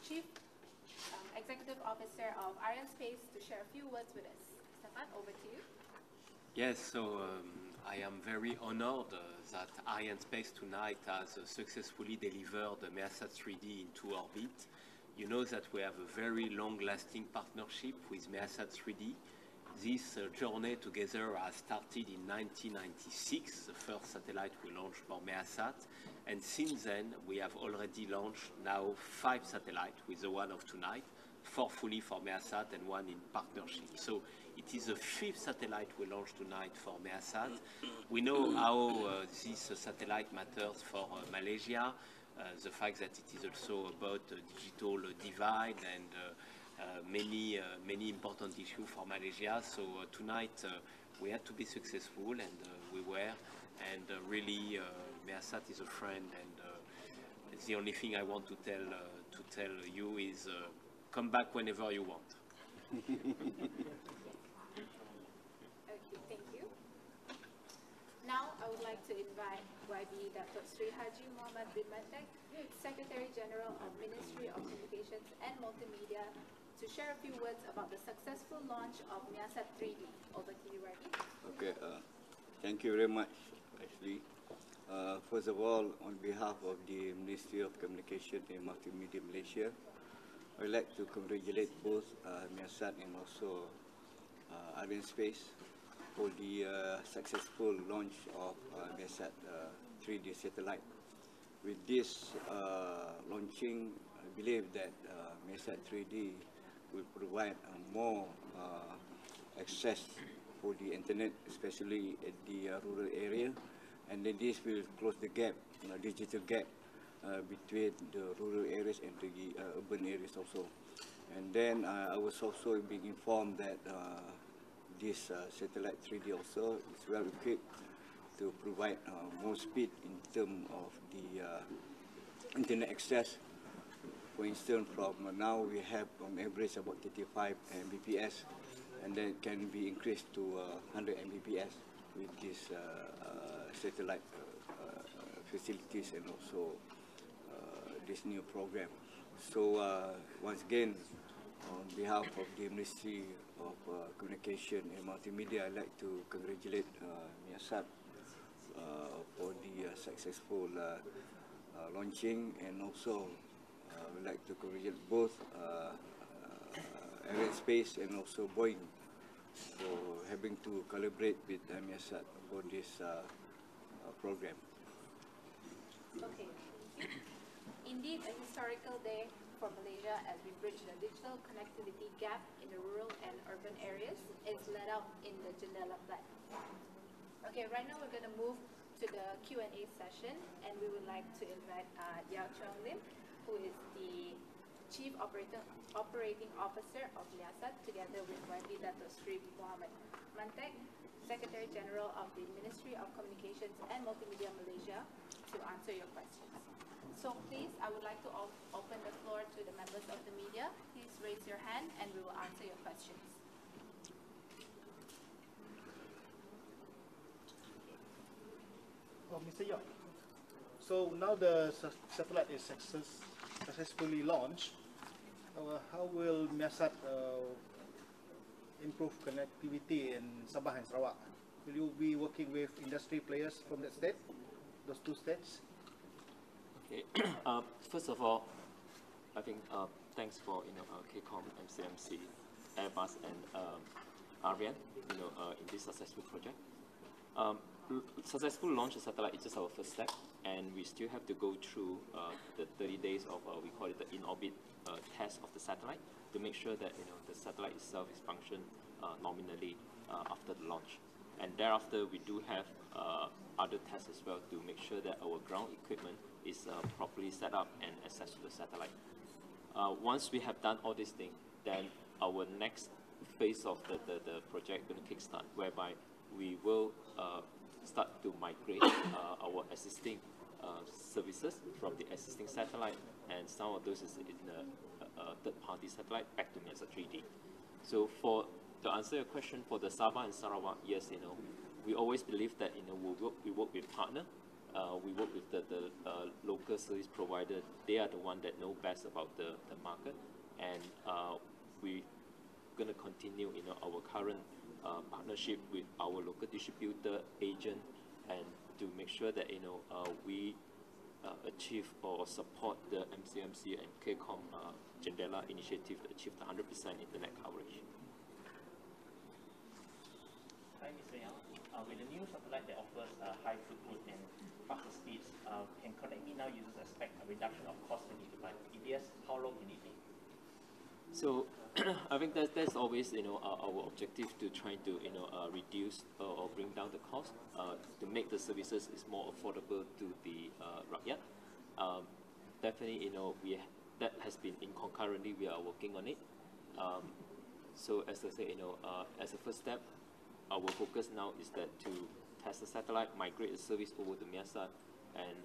Chief Executive Officer of Arianespace to share a few words with us. Stefan, over to you. Yes, so I am very honored that Arianespace tonight has successfully delivered the MEASAT-3d into orbit. You know that we have a very long-lasting partnership with MEASAT-3d. This journey together has started in 1996, the first satellite we launched for MEASAT, and since then we have already launched now 5 satellites, with the one of tonight, 4 fully for MEASAT and 1 in partnership. So it is the 5th satellite we launched tonight for MEASAT. We know how this satellite matters for Malaysia, the fact that it is also about digital divide and many important issues for Malaysia. So tonight we had to be successful, and we were. And really, MEASAT is a friend, and the only thing I want to tell you is come back whenever you want. Okay, thank you. Now I would like to invite YB Datuk Seri Mohammad Mantek, Secretary General of Ministry of Communications and Multimedia, to share a few words about the successful launch of MEASAT-3d. Over to you, YB. Okay, thank you very much, Ashley. First of all, on behalf of the Ministry of Communication and Multimedia Malaysia, I would like to congratulate both MEASAT and also Arianespace for the successful launch of MEASAT-3d satellite. With this launching, I believe that MEASAT-3d will provide more access for the internet, especially at the rural area, and then this will close the gap, digital gap between the rural areas and the urban areas also. And then I was also being informed that this satellite 3D also is well equipped to provide more speed in terms of the internet access. For instance, from now we have on average about 35 Mbps, and then it can be increased to 100 Mbps with this satellite facilities and also this new program. So once again, on behalf of the Ministry of Communication and Multimedia, I'd like to congratulate MEASAT for the successful launching, and also we'd like to congratulate both Arianespace and also Boeing for having to collaborate with MEASAT for this program. Okay. Indeed, a historical day for Malaysia as we bridge the digital connectivity gap in the rural and urban areas is laid out in the Jendela Plan. Okay, right now we're going to move to the Q&A session, and we would like to invite Yao Chong Lim, who is the Chief Operating Officer of MEASAT, together with YB Datuk Seri Mohammad Mantek, Secretary General of the Ministry of Communications and Multimedia Malaysia, to answer your questions. So please, I would like to open the floor to the members of the media. Please raise your hand and we will answer your questions. Mr. Yao, so now the satellite is successfully launched. How will MEASAT improve connectivity in Sabah and Sarawak? Will you be working with industry players from that state, those two states? Okay. First of all, I think thanks for K-KOMM, MCMC, Airbus, and Ariane, in this successful project. Successful launch of satellite is just our first step, and we still have to go through the 30 days of we call it the in-orbit test of the satellite to make sure that the satellite itself is functioned nominally after the launch. And thereafter, we do have other tests as well to make sure that our ground equipment is properly set up and access to the satellite. Once we have done all these things, then our next phase of the project going to kickstart, whereby we will start to migrate our existing services from the existing satellite, and some of those is in the third-party satellite back to MEASAT-3d. So to answer your question, for the Sabah and Sarawak, yes, we always believe that we work with partner we work with the local service provider. They are the one that know best about the market, and we're going to continue our current partnership with our local distributor agent, and to make sure that we achieve or support the MCMC and K-KOMM Jendela initiative to achieve the 100% internet coverage. Hi, Mr. Yang. With the new satellite that offers high throughput and faster speeds, can Connect Me Now users expect a reduction of cost per gigabyte? If yes, how low can it be? So I think that's always our objective, to try to reduce or bring down the cost to make the services is more affordable to the rakyat. Definitely that has been concurrently we are working on it. So as I say, as a first step, our focus now is that to test the satellite, migrate the service over to MEASAT, and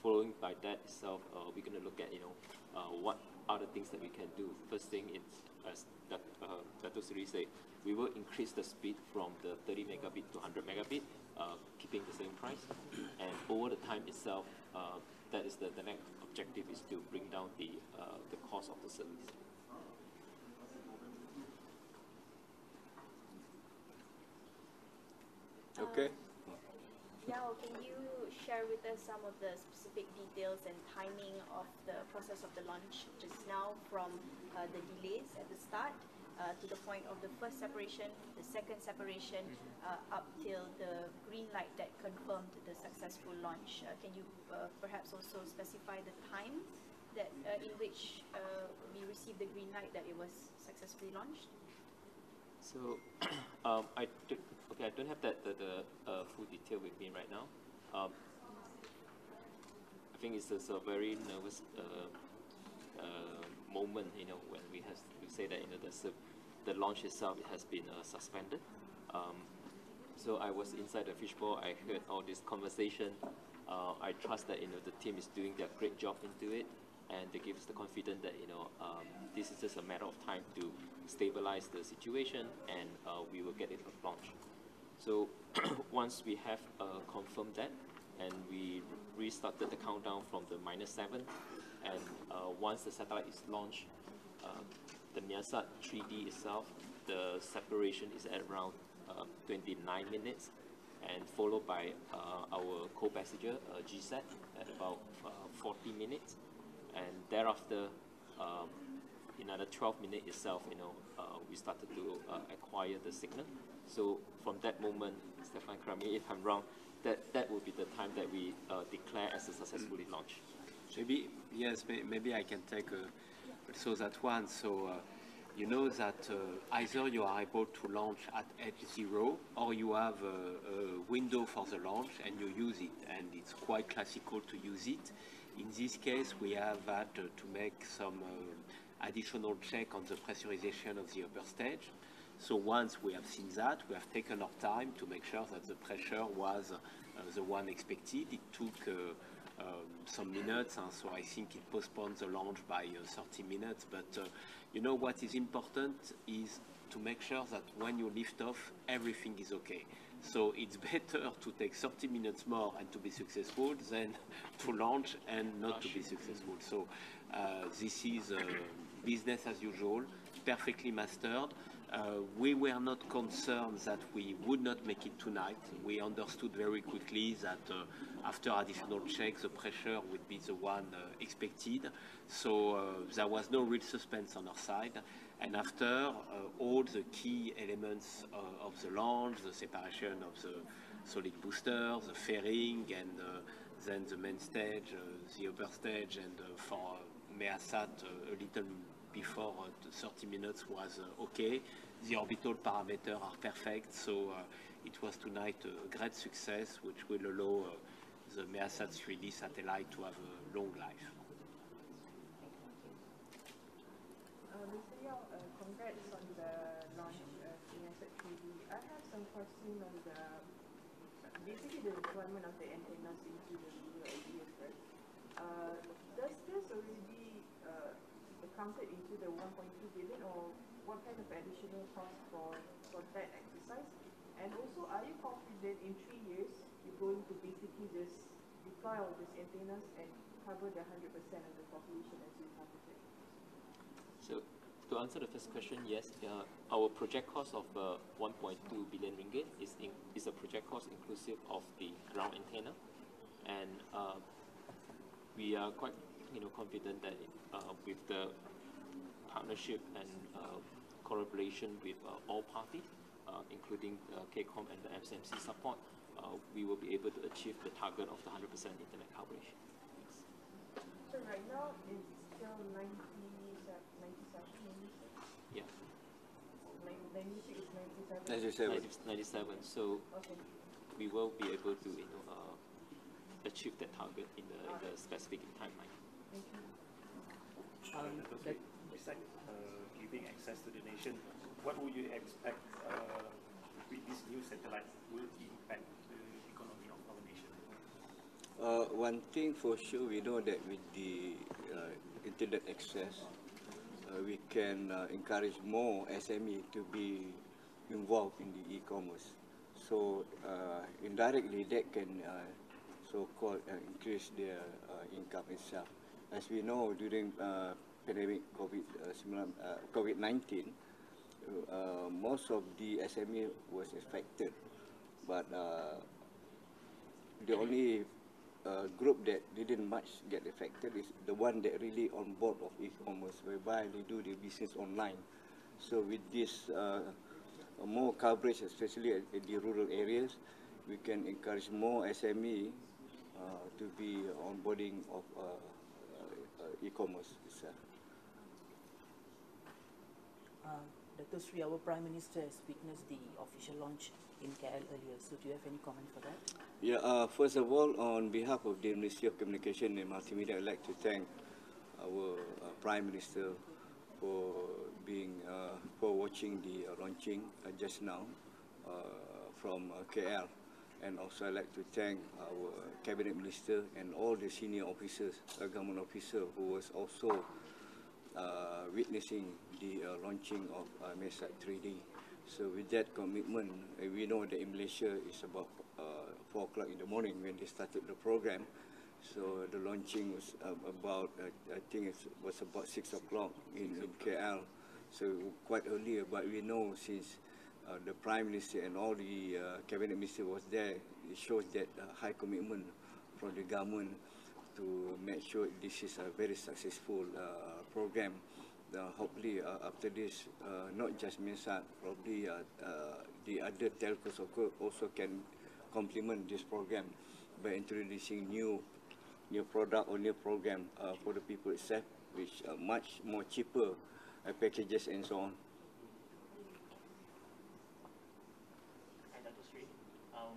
following by that itself, we're going to look at what are the things that we can do. First thing is, as Datuk Seri said, we will increase the speed from the 30 megabit to 100 megabit, keeping the same price. And over the time itself, that is the next objective, is to bring down the cost of the service. Okay. Yao, can you share with us some of the specific details and timing of the process of the launch just now, from the delays at the start to the point of the first separation, the second separation, up till the green light that confirmed the successful launch? Can you perhaps also specify the time that in which we received the green light that it was successfully launched? So I don't have the full detail with me right now. I think it's a very nervous moment, when we say that the launch itself has been suspended. So I was inside the fishbowl. I heard all this conversation. I trust that the team is doing their great job into it, and they give us the confidence that this is just a matter of time to stabilize the situation, and we will get it launched. So once we have confirmed that, and we restarted the countdown from the -7, and once the satellite is launched, the MEASAT-3d itself, the separation is at around 29 minutes, and followed by our co-passenger GSAT at about 40 minutes, and thereafter, in another 12 minutes itself, we started to acquire the signal. So from that moment, Stefan, correct me if I'm wrong, that will be the time that we declare as a successfully launch. Maybe I can take also that one. So you know that either you are able to launch at H0, or you have a window for the launch and you use it, and it's quite classical to use it. In this case, we have had to make some additional check on the pressurization of the upper stage. So once we have seen that, we have taken our time to make sure that the pressure was the one expected. It took some minutes, and so I think it postponed the launch by 30 minutes. But what is important is to make sure that when you lift off, everything is okay. So it's better to take 30 minutes more and to be successful than to launch and not to be successful. So this is business as usual, perfectly mastered. We were not concerned that we would not make it tonight. We understood very quickly that after additional checks, the pressure would be the one expected. So there was no real suspense on our side. And after all the key elements of the launch, the separation of the solid booster, the fairing, and then the main stage, the upper stage, and for MEASAT a little before 30 minutes was okay. The orbital parameters are perfect, so it was tonight a great success, which will allow the MEASAT-3d satellite to have a long life. Mr. Yao, congrats on the launch of MEASAT-3d. I have some questions on basically the deployment of the antennas into the rural areas, right? Does this already accounted into the 1.2 billion, or what kind of additional cost for that exercise? And also, are you confident in 3 years you're going to basically just deploy all these antennas and cover the 100% of the population as you targeted? So, to answer the first question, yes, our project cost of 1.2 billion ringgit is a project cost inclusive of the ground antenna, and we are quite confident that with the partnership and collaboration with all parties, including K-KOMM and the FCMC support, we will be able to achieve the target of the 100% internet coverage. So right now it's still 97. Yeah. 96 is 97. 97. So Okay. we will be able to achieve that target in the specific timeline. Thank you. Besides giving access to the nation, what would you expect with this new satellite will impact the economy of our nation? One thing for sure, we know that with the internet access, we can encourage more SME to be involved in the e-commerce. So indirectly, that can so-called increase their income itself. As we know, during pandemic COVID-19, most of the SME was affected, but the only group that didn't much get affected is the one that really on board of e-commerce, whereby they do the business online. So with this more coverage, especially at the rural areas, we can encourage more SME to be onboarding of e-commerce itself. Datuk Seri, our Prime Minister has witnessed the official launch in KL earlier. So do you have any comment for that? Yeah, first of all, on behalf of the Ministry of Communication and Multimedia, I'd like to thank our Prime Minister for being for watching the launching just now from KL, and also I'd like to thank our Cabinet Minister and all the senior officers, government officers who was also witnessing the launching of MEASAT-3d. So with that commitment, we know that in Malaysia it's about 4 o'clock in the morning when they started the program. So the launching was about, I think it was about 6 o'clock in KL. So quite earlier, but we know since the Prime Minister and all the Cabinet Minister was there, it shows that high commitment from the government to make sure this is a very successful program. Hopefully after this, not just MEASAT, probably the other telcos also can complement this program by introducing new product or new program for the people itself, which are much more cheaper packages and so on. And Datuk Seri,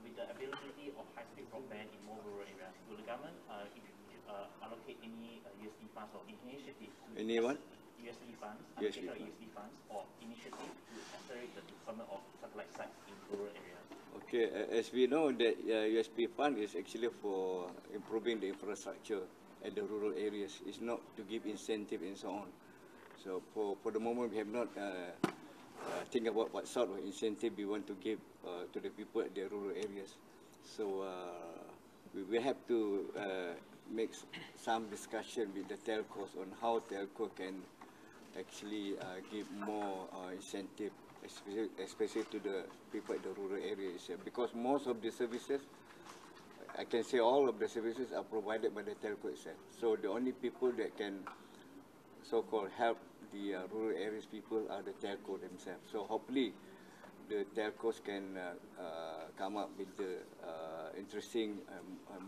with the availability of high-speed broadband in more rural areas, will the government allocate any USD funds or initiative to Anyone? USD funds, USD USD funds or initiative to accelerate the deployment of satellite sites in rural areas? Okay, as we know that USP fund is actually for improving the infrastructure at the rural areas. It's not to give incentive and so on. So for the moment, we have not think about what sort of incentive we want to give to the people at the rural areas. So we have to make some discussion with the telcos on how telco can actually give more incentive, especially to the people at the rural areas, because most of the services, I can say all of the services are provided by the telco itself. So the only people that can so-called help the rural areas people are the telco themselves. So hopefully the telcos can come up with the interesting,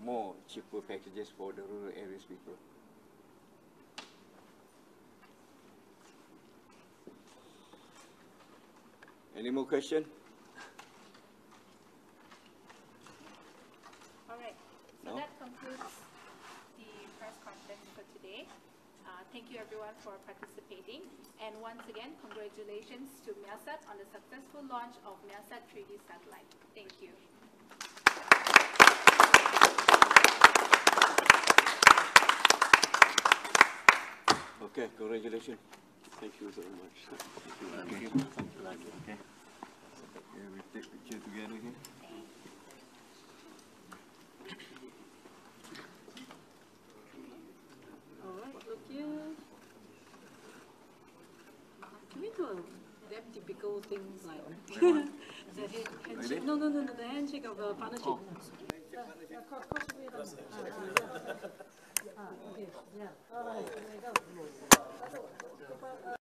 more cheaper packages for the rural areas people. Any more questions? All right. So No? that concludes the press conference for today. Thank you everyone for participating. And once again, congratulations to MEASAT on the successful launch of MEASAT-3d satellite. Thank you. Okay, congratulations. Thank you very much. Thank you. Okay. Okay, we take picture together here. typical things like the handshake. No, the handshake of a partnership. Oh. Okay, yeah. All right, there you go.